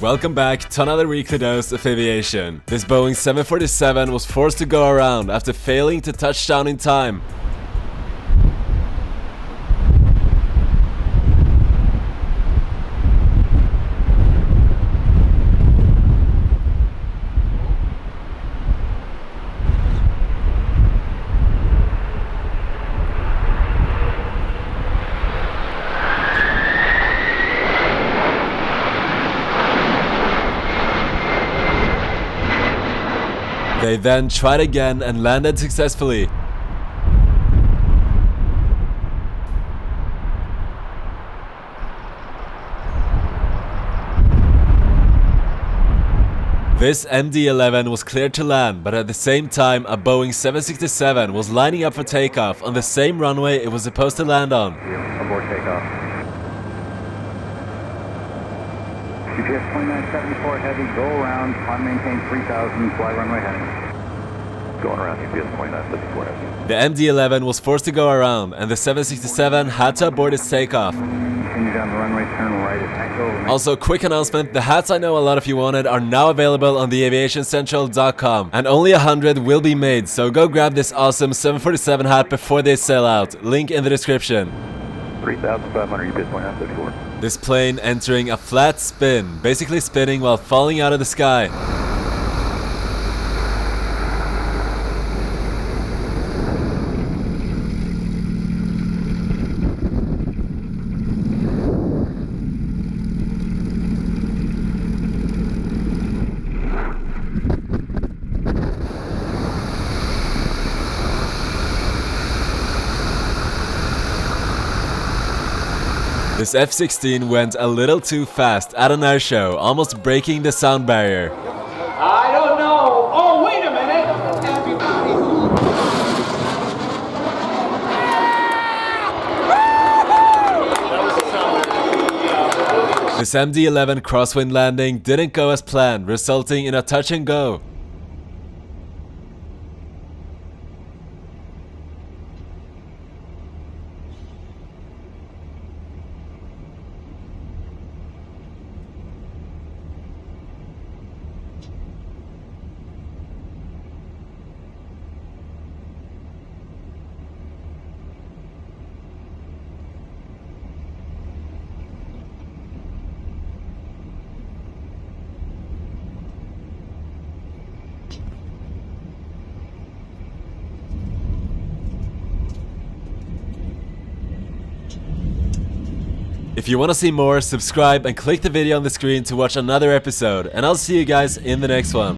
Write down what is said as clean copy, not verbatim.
welcome back to another weekly dose of aviation. This Boeing 747 was forced to go around after failing to touch down in time. They then tried again and landed successfully. This MD-11 was cleared to land, but at the same time a Boeing 767 was lining up for takeoff on the same runway it was supposed to land on. Abort takeoff. GPS 2974 heavy, go around, climb maintain 3000, fly runway heading. Going around GPS 2974 heavy. The MD-11 was forced to go around and the 767 had to abort its takeoff. Continue down the runway, turn right at Echo. Also, quick announcement, the hats I know a lot of you wanted are now available on the aviationcentral.com and only 100 will be made, so go grab this awesome 747 hat before they sell out. Link in the description. 3500 GPS 2974. This plane entering a flat spin, basically spinning while falling out of the sky. This F-16 went a little too fast at an air show, almost breaking the sound barrier. I don't know. Oh, wait a minute. Everybody. This MD-11 crosswind landing didn't go as planned, resulting in a touch and go. If you want to see more, subscribe and click the video on the screen to watch another episode, and I'll see you guys in the next one.